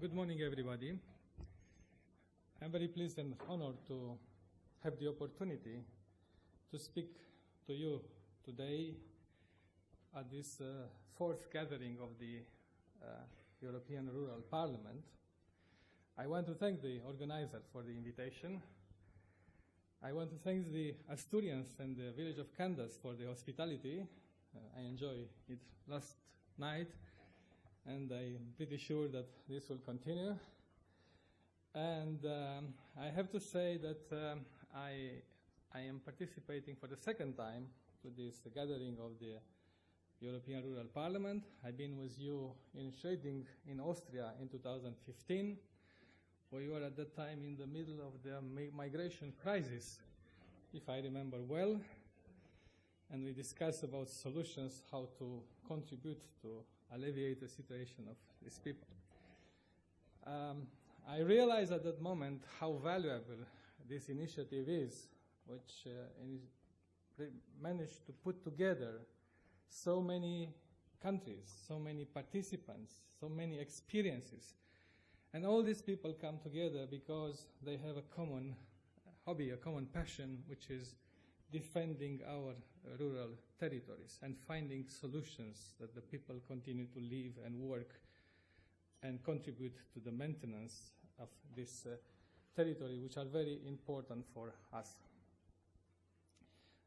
Good morning, everybody. I'm very pleased and honored to have the opportunity to speak to you today at this fourth gathering of the European Rural Parliament. I want to thank the organizer for the invitation. I want to thank the Asturians and the village of Candás for the hospitality. I enjoyed it last night, and I'm pretty sure that this will continue. And I have to say that I am participating for the second time to this gathering of the European Rural Parliament. I've been with you in Schweiding in Austria in 2015. We were at that time in the middle of the migration crisis, if I remember well, and we discussed about solutions, how to contribute to alleviate the situation of these people. I realized at that moment how valuable this initiative is, which managed to put together so many countries, so many participants, so many experiences. And all these people come together because they have a common hobby, a common passion, which is defending our rural territories and finding solutions that the people continue to live and work and contribute to the maintenance of this territory, which are very important for us.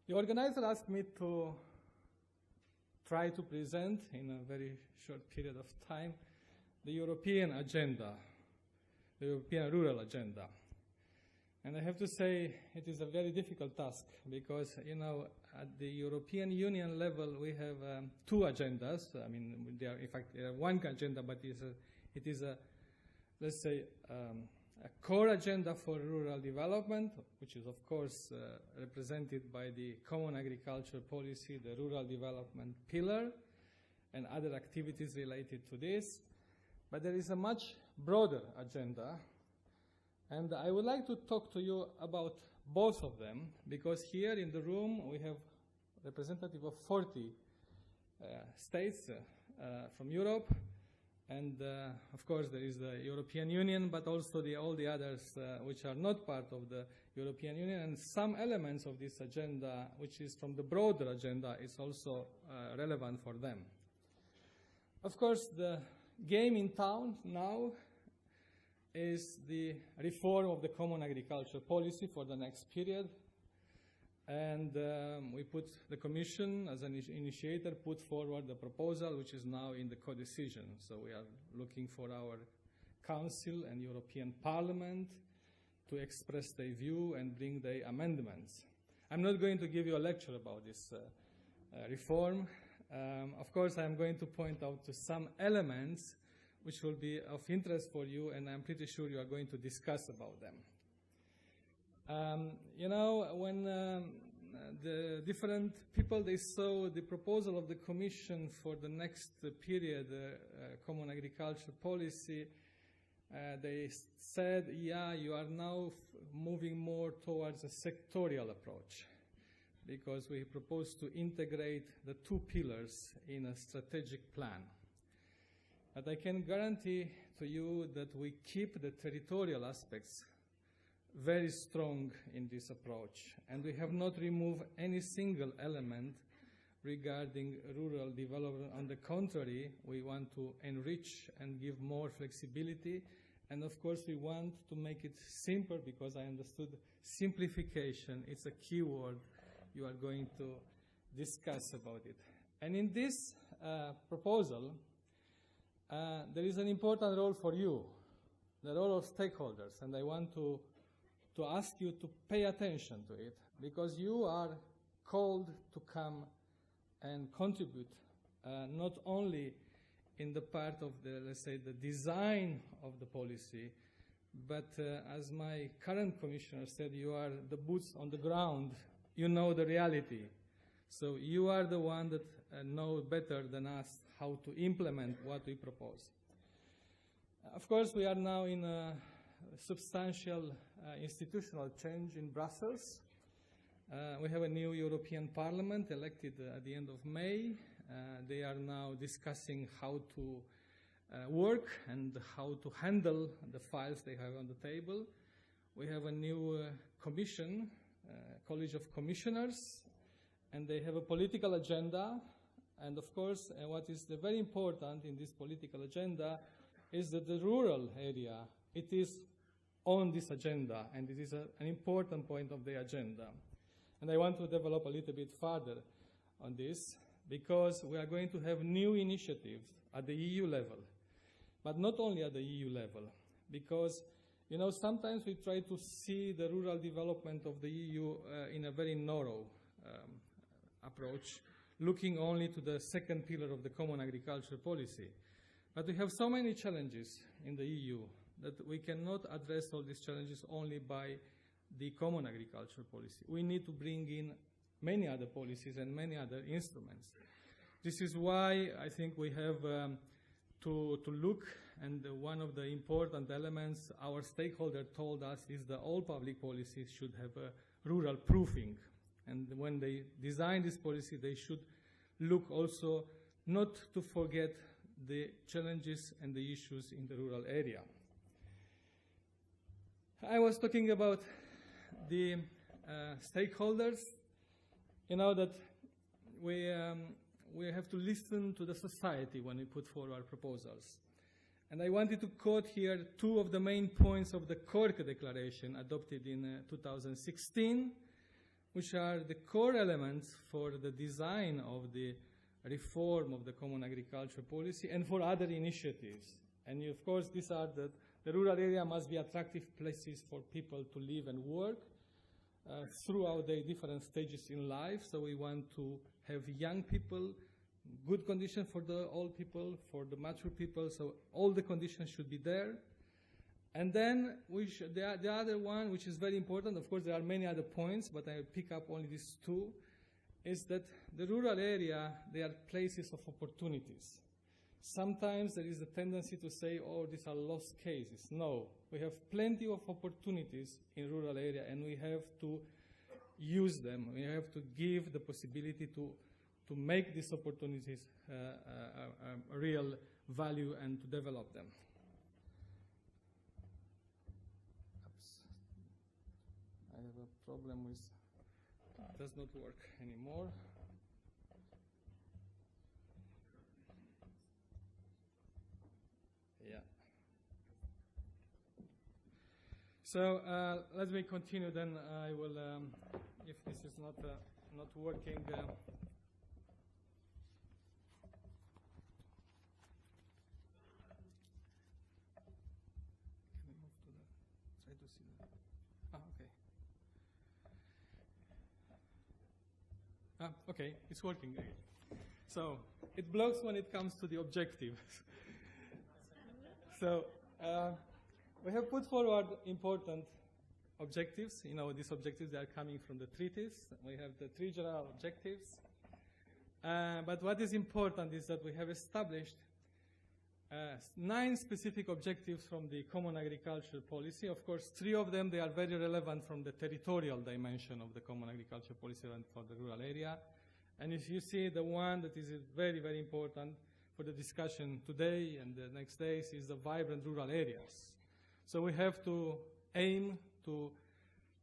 The organizer asked me to try to present in a very short period of time the European agenda, the European rural agenda. And I have to say it is a very difficult task because, you know, at the European Union level we have two agendas. I mean, they are, in fact, one agenda, but it is a let's say, a core agenda for rural development, which is, of course, represented by the Common Agriculture Policy, the Rural Development Pillar, and other activities related to this. But there is a much broader agenda, and I would like to talk to you about both of them, because here in the room we have representatives of 40 states from Europe. And, of course, there is the European Union, but also all the others which are not part of the European Union. And some elements of this agenda, which is from the broader agenda, is also relevant for them. Of course, the game in town now is the reform of the Common Agriculture Policy for the next period. And the Commission, as an initiator, put forward the proposal, which is now in the co-decision. So we are looking for our Council and European Parliament to express their view and bring their amendments. I'm not going to give you a lecture about this reform. Of course, I'm going to point out to some elements which will be of interest for you, and I'm pretty sure you are going to discuss about them. You know, when the different people, they saw the proposal of the Commission for the next period, Common Agriculture Policy, they said, yeah, you are now moving more towards a sectorial approach, because we propose to integrate the two pillars in a strategic plan. But I can guarantee to you that we keep the territorial aspects very strong in this approach, and we have not removed any single element regarding rural development. On the contrary, we want to enrich and give more flexibility, and of course we want to make it simple, because I understood simplification is a key word you are going to discuss about it. And in this proposal, there is an important role for you, the role of stakeholders, and I want to ask you to pay attention to it, because you are called to come and contribute not only in the part of the, let's say, the design of the policy, but as my current commissioner said, you are the boots on the ground, you know the reality. So you are the one that know better than us how to implement what we propose. Of course, we are now in a substantial institutional change in Brussels. We have a new European Parliament elected at the end of May. They are now discussing how to work and how to handle the files they have on the table. We have a new commission, College of Commissioners, and they have a political agenda. And of course, what is very important in this political agenda is that the rural area, it is on this agenda, and it is an important point of the agenda. And I want to develop a little bit further on this, because we are going to have new initiatives at the EU level, but not only at the EU level, because sometimes we try to see the rural development of the EU in a very narrow approach, looking only to the second pillar of the common agriculture policy. But we have so many challenges in the EU that we cannot address all these challenges only by the common agriculture policy. We need to bring in many other policies and many other instruments. This is why I think we have to look, and one of the important elements our stakeholder told us is that all public policies should have a rural proofing. And when they design this policy, they should look also not to forget the challenges and the issues in the rural area. I was talking about the stakeholders. That we have to listen to the society when we put forward proposals. And I wanted to quote here two of the main points of the Cork Declaration adopted in 2016, which are the core elements for the design of the reform of the common agriculture policy and for other initiatives. And of course, these are the rural area must be attractive places for people to live and work throughout their different stages in life. So we want to have young people, good conditions for the old people, for the mature people, so all the conditions should be there. And then the other one, which is very important, of course there are many other points, but I pick up only these two, is that the rural area, they are places of opportunities. Sometimes there is a tendency to say, oh, these are lost cases. No, we have plenty of opportunities in rural area, and we have to use them. We have to give the possibility to make these opportunities a real value and to develop them. Oops. I have a problem with, it does not work anymore. Yeah. So let me continue. Then I will, if this is not working. Okay, it's working again. So it blocks when it comes to the objectives. So we have put forward important objectives. These objectives are coming from the treaties. We have the 3 general objectives. But what is important is that we have established 9 specific objectives from the common agricultural policy. Of course, 3 of them, they are very relevant from the territorial dimension of the common agriculture policy and for the rural area. And if you see the one that is very, very important for the discussion today and the next days is the vibrant rural areas. So we have to aim to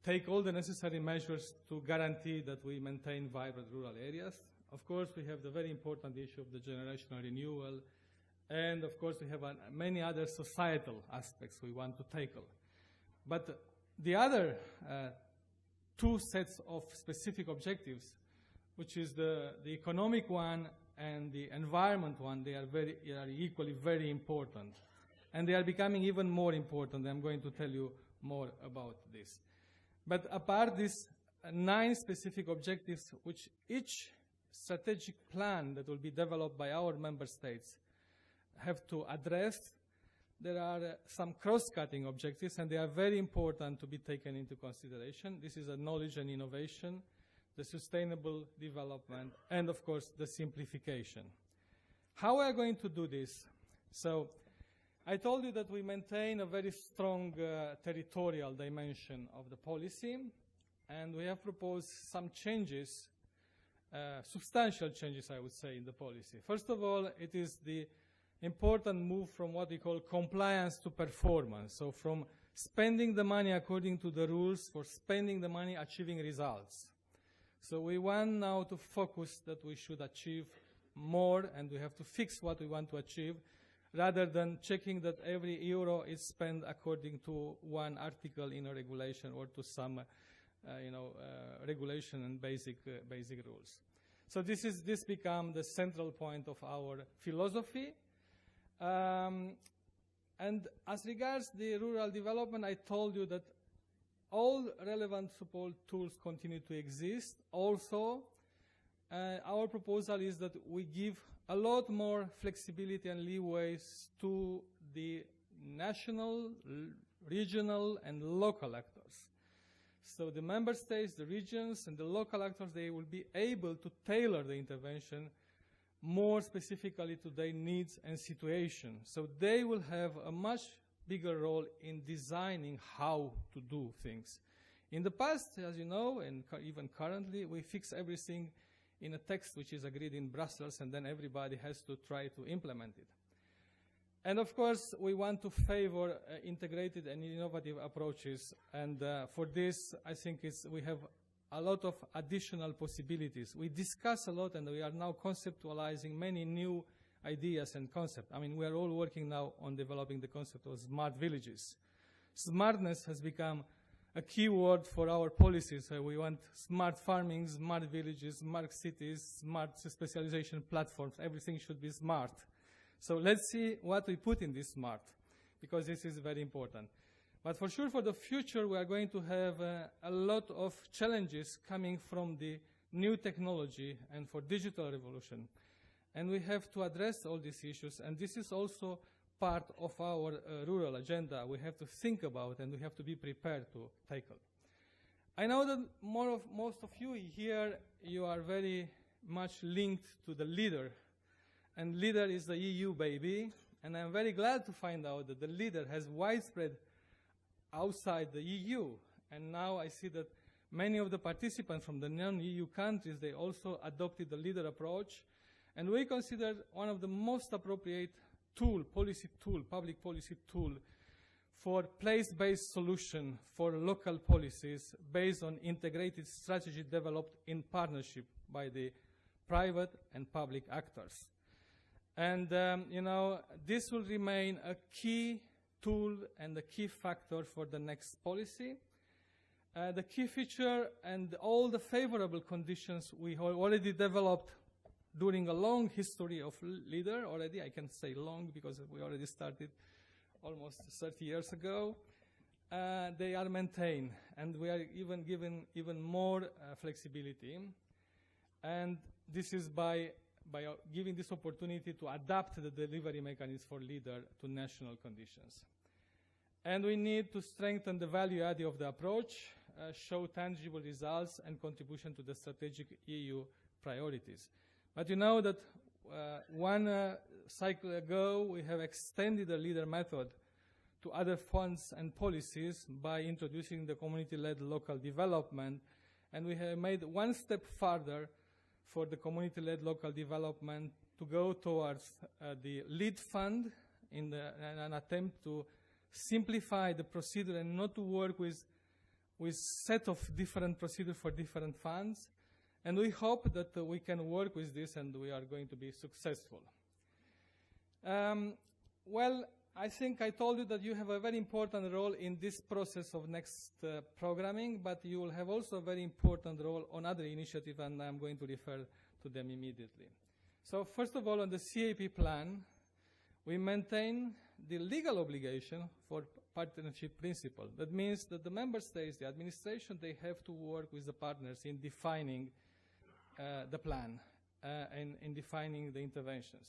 take all the necessary measures to guarantee that we maintain vibrant rural areas. Of course, we have the very important issue of the generational renewal. And of course, we have many other societal aspects we want to tackle. But the other 2 sets of specific objectives, which is the economic one and the environment one, they are equally very important. And they are becoming even more important. I'm going to tell you more about this. But apart these 9 specific objectives, which each strategic plan that will be developed by our member states have to address, there are some cross-cutting objectives, and they are very important to be taken into consideration. This is a knowledge and innovation, the sustainable development, and of course the simplification. How are we going to do this? So I told you that we maintain a very strong territorial dimension of the policy, and we have proposed some changes, substantial changes I would say, in the policy. First of all, it is the important move from what we call compliance to performance. So from spending the money according to the rules for spending the money, achieving results. So we want now to focus that we should achieve more and we have to fix what we want to achieve rather than checking that every euro is spent according to one article in a regulation or to some regulation and basic rules. So this become the central point of our philosophy. And as regards the rural development, I told you that all relevant support tools continue to exist. Also, our proposal is that we give a lot more flexibility and leeways to the national, regional, and local actors. So the member states, the regions, and the local actors, they will be able to tailor the intervention more specifically to their needs and situation. So they will have a much bigger role in designing how to do things. In the past, as you know, and even currently, we fix everything in a text which is agreed in Brussels, and then everybody has to try to implement it. And of course, we want to favor integrated and innovative approaches. And for this, I think we have a lot of additional possibilities. We discuss a lot, and we are now conceptualizing many new ideas and concepts. I mean, we are all working now on developing the concept of smart villages. Smartness has become a key word for our policies. We want smart farming, smart villages, smart cities, smart specialization platforms. Everything should be smart. So let's see what we put in this smart, because this is very important. But for sure, for the future, we are going to have a lot of challenges coming from the new technology and for digital revolution. And we have to address all these issues, and this is also part of our rural agenda. We have to think about and we have to be prepared to tackle. I know that most of you here, you are very much linked to the leader, and leader is the EU baby, and I'm very glad to find out that the leader has widespread outside the EU, and now I see that many of the participants from the non-EU countries, they also adopted the leader approach, and we consider one of the most appropriate public policy tool for place-based solution for local policies based on integrated strategy developed in partnership by the private and public actors. And, this will remain a key tool and a key factor for the next policy. The key feature and all the favorable conditions we have already developed during a long history of leader already. I can say long because we already started almost 30 years ago. They are maintained, and we are even given even more flexibility. And this is by giving this opportunity to adapt the delivery mechanism for leader to national conditions. And we need to strengthen the value added of the approach, show tangible results and contribution to the strategic EU priorities. But you know that one cycle ago we have extended the leader method to other funds and policies by introducing the community-led local development, and we have made one step further for the community-led local development to go towards the lead fund in an attempt to simplify the procedure and not to work with set of different procedures for different funds. And we hope that we can work with this and we are going to be successful. Well, I think I told you that you have a very important role in this process of next programming, but you will have also a very important role on other initiatives, and I'm going to refer to them immediately. So first of all, on the CAP plan, we maintain the legal obligation for partnership principle. That means that the member states, the administration, they have to work with the partners in defining the plan and in defining the interventions.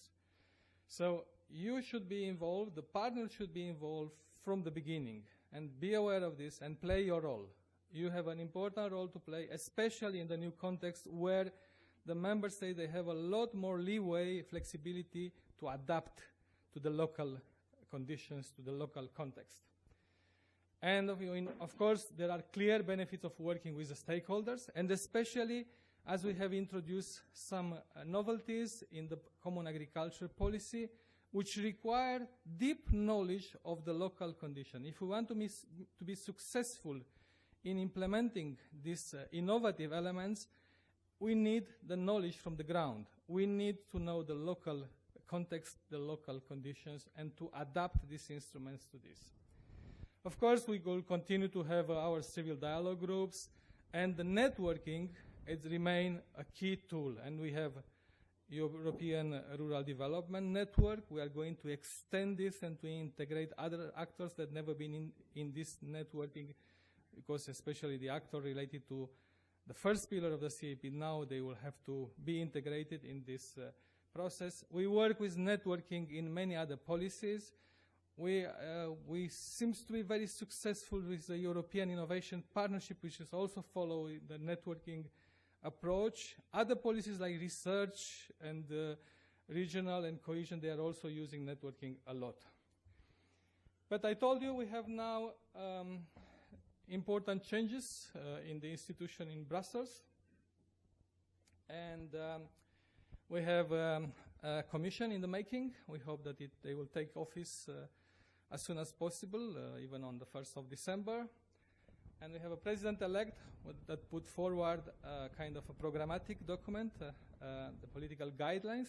So you should be involved, the partner should be involved from the beginning, and be aware of this and play your role. You have an important role to play, especially in the new context where the member states, they have a lot more leeway, flexibility to adapt to the local conditions, to the local context. And of course, there are clear benefits of working with the stakeholders, and especially as we have introduced some novelties in the common agriculture policy, which require deep knowledge of the local condition. If we want to be successful in implementing these innovative elements, we need the knowledge from the ground. We need to know the local context, the local conditions, and to adapt these instruments to this. Of course, we will continue to have our civil dialogue groups, and the networking it remain a key tool. And we have European Rural Development Network. We are going to extend this and to integrate other actors that never been in this networking, because especially the actor related to the first pillar of the CAP, now they will have to be integrated in this process. We work with networking in many other policies. We seem to be very successful with the European Innovation Partnership, which is also following the networking approach. Other policies like research and regional and cohesion, they are also using networking a lot. But I told you we have now important changes in the institution in Brussels. And we have a commission in the making. We hope that they will take office as soon as possible, even on the 1st of December. And we have a president-elect that put forward a kind of a programmatic document, the political guidelines.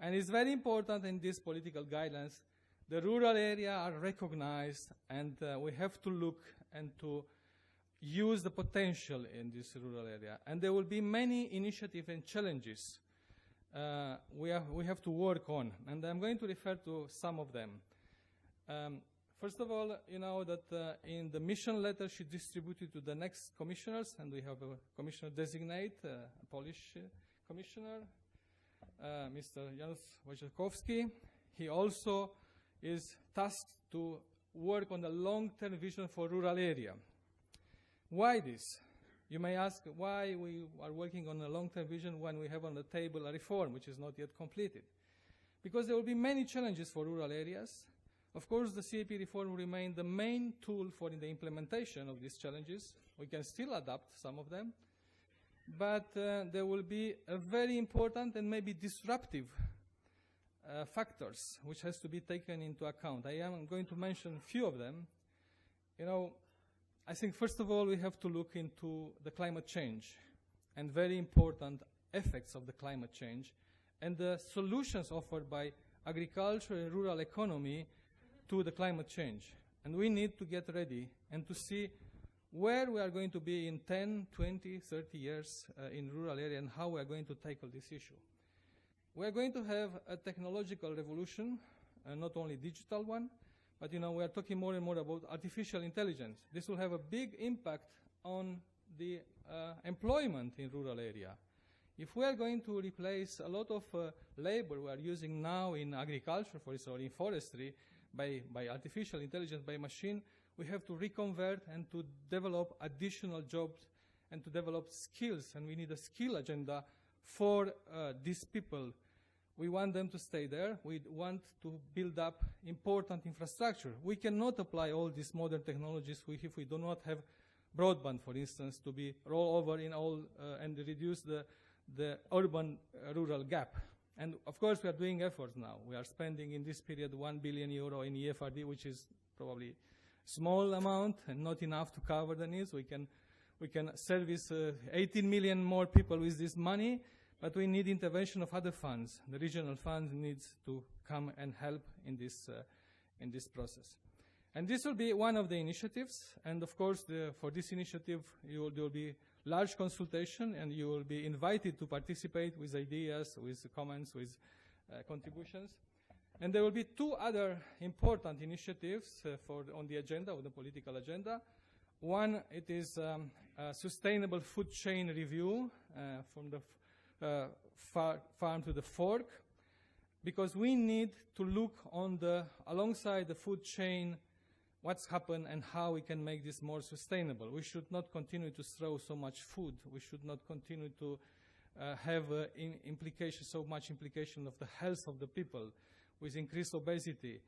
And it's very important in these political guidelines, the rural area are recognized, and we have to look and to use the potential in this rural area. And there will be many initiatives and challenges we have to work on. And I'm going to refer to some of them. First of all, you know that in the mission letter she distributed to the next commissioners, and we have a commissioner designate, a Polish commissioner, Mr. Janusz Wojciechowski. He also is tasked to work on the long-term vision for rural area. Why this? You may ask why we are working on a long-term vision when we have on the table a reform which is not yet completed. Because there will be many challenges for rural areas. Of course, the CAP reform will remain the main tool for the implementation of these challenges. We can still adapt some of them. But there will be a very important and maybe disruptive factors which has to be taken into account. I am going to mention a few of them. You know, I think first of all we have to look into the climate change and very important effects of the climate change and the solutions offered by agriculture and rural economy to the climate change. And we need to get ready and to see where we are going to be in 10, 20, 30 years in rural area and how we are going to tackle this issue. We are going to have a technological revolution, not only digital one, but you know, we are talking more and more about artificial intelligence. This will have a big impact on the employment in rural area. If we are going to replace a lot of labor we are using now in agriculture, for example, or in forestry, by artificial intelligence, by machine, we have to reconvert and to develop additional jobs and to develop skills. And we need a skill agenda for these people. We want them to stay there. We want to build up important infrastructure. We cannot apply all these modern technologies if we do not have broadband, for instance, to be rolled over in all and reduce the urban-rural gap. And of course, we are doing efforts now. We are spending in this period €1 billion in EFRD, which is probably small amount and not enough to cover the needs. We can service 18 million more people with this money, but we need intervention of other funds. The regional fund needs to come and help in this process. And this will be one of the initiatives. And of course, for this initiative, there will be large consultation, and you will be invited to participate with ideas, with comments, with contributions. And there will be two other important initiatives on the agenda, or the political agenda. One, it is a sustainable food chain review from the farm to the fork, because we need to look on alongside the food chain what's happened and how we can make this more sustainable. We should not continue to throw so much food. We should not continue to have so much implication of the health of the people with increased obesity.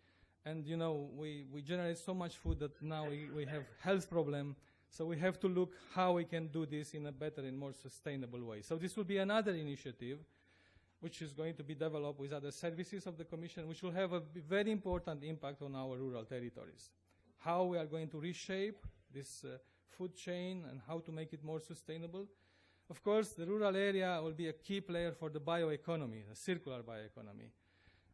And you know, we generate so much food that now we have health problem. So we have to look how we can do this in a better and more sustainable way. So this will be another initiative. which is going to be developed with other services of the Commission, which will have a very important impact on our rural territories. How we are going to reshape this food chain and how to make it more sustainable. Of course, the rural area will be a key player for the bioeconomy, the circular bioeconomy.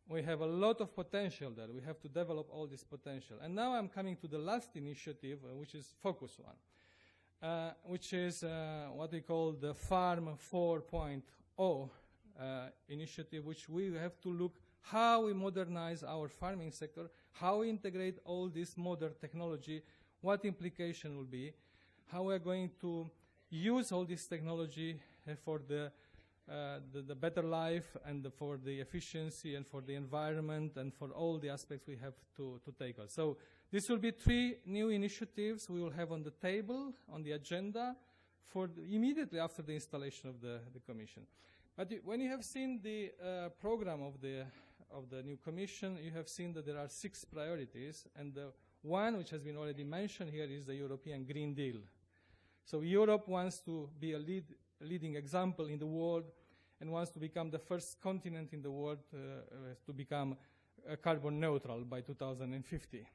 We have a lot of potential there. We have to develop all this potential. And now I'm coming to the last initiative, which is Focus One, which is what we call the Farm 4.0 initiative, which we have to look how we modernize our farming sector, how we integrate all this modern technology, what implication will be, how we're going to use all this technology for the better life and for the efficiency and for the environment and for all the aspects we have to take on. So this will be 3 new initiatives we will have on the table, on the agenda, for immediately after the installation of the Commission. But when you have seen the program of the new Commission, you have seen that there are 6 priorities, and the one which has been already mentioned here is the European Green Deal. So Europe wants to be a leading example in the world and wants to become the first continent in the world to become carbon neutral by 2050.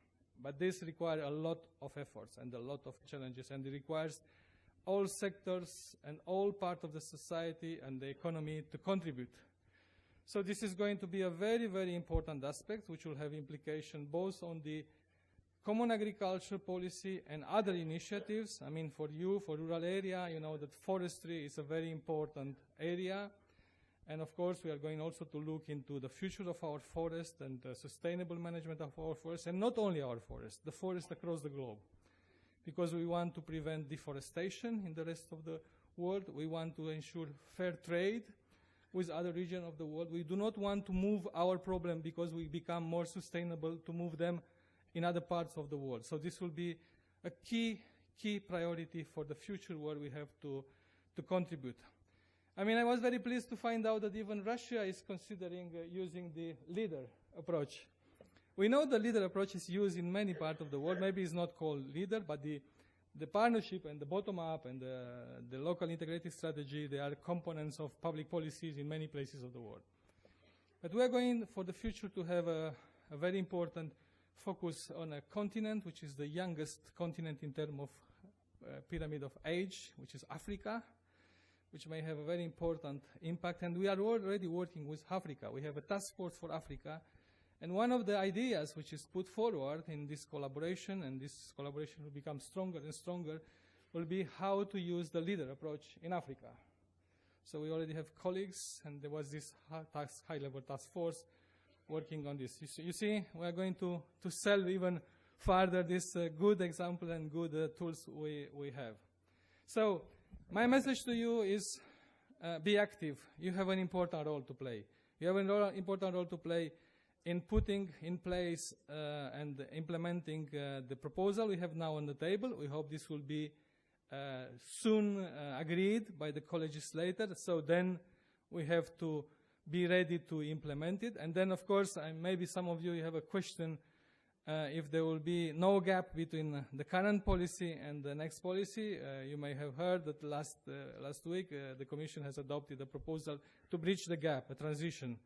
But this requires a lot of efforts and a lot of challenges, and it requires all sectors and all parts of the society and the economy to contribute. So this is going to be a very, very important aspect which will have implication both on the common agriculture policy and other initiatives. I mean, for you, for rural area, you know that forestry is a very important area. And of course, we are going also to look into the future of our forest and sustainable management of our forests, and not only our forests, the forest across the globe. Because we want to prevent deforestation in the rest of the world. We want to ensure fair trade with other regions of the world. We do not want to move our problem because we become more sustainable to move them in other parts of the world. So this will be a key priority for the future where we have to contribute. I mean, I was very pleased to find out that even Russia is considering using the leader approach. We know the leader approach is used in many parts of the world. Maybe it's not called leader, but the partnership and the bottom-up and the local integrated strategy, they are components of public policies in many places of the world. But we are going for the future to have a very important focus on a continent which is the youngest continent in terms of pyramid of age, which is Africa, which may have a very important impact. And we are already working with Africa. We have a task force for Africa. And one of the ideas which is put forward in this collaboration, and this collaboration will become stronger and stronger, will be how to use the leader approach in Africa. So we already have colleagues, and there was this high-level task force working on this. You see, we are going to sell even further this good example and good tools we have. So my message to you is be active. You have an important role to play. You have an important role to play in putting in place and implementing the proposal we have now on the table. We hope this will be soon agreed by the co-legislator. So then we have to be ready to implement it. And then, of course, maybe some of you have a question if there will be no gap between the current policy and the next policy. You may have heard that last week the Commission has adopted a proposal to bridge the gap, a transition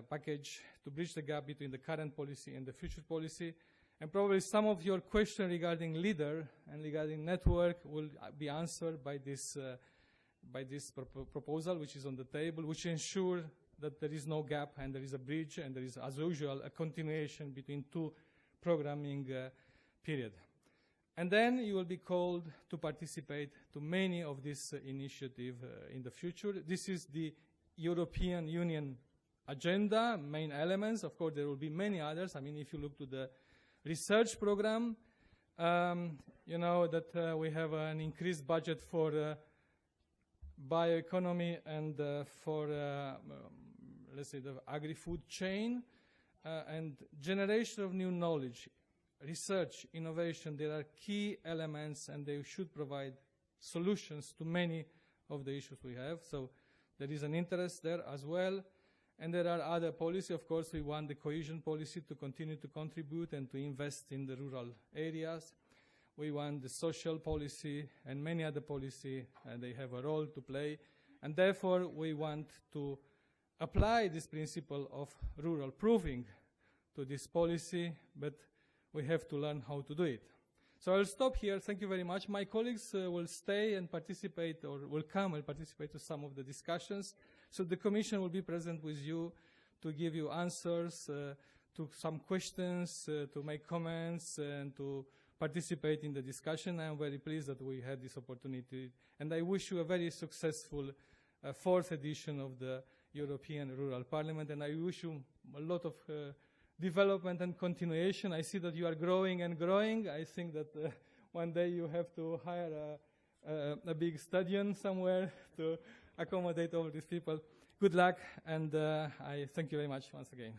package to bridge the gap between the current policy and the future policy. And probably some of your questions regarding leader and regarding network will be answered by this proposal which is on the table, which ensure that there is no gap and there is a bridge and there is, as usual, a continuation between 2 programming periods. And then you will be called to participate to many of these initiatives in the future. This is the European Union agenda, main elements. Of course, there will be many others. I mean, if you look to the research program, you know that we have an increased budget for bioeconomy and for, let's say, the agri-food chain and generation of new knowledge, research, innovation. There are key elements, and they should provide solutions to many of the issues we have. So there is an interest there as well. And there are other policies. Of course, we want the cohesion policy to continue to contribute and to invest in the rural areas. We want the social policy and many other policies, and they have a role to play. And therefore, we want to apply this principle of rural proving to this policy, but we have to learn how to do it. So I'll stop here. Thank you very much. My colleagues will stay and participate, or will come and participate to some of the discussions. So the Commission will be present with you to give you answers to some questions, to make comments, and to participate in the discussion. I am very pleased that we had this opportunity, and I wish you a very successful fourth edition of the European Rural Parliament, and I wish you a lot of development and continuation. I see that you are growing and growing. I think that one day you have to hire a big stadium somewhere to accommodate all these people. Good luck, and I thank you very much once again.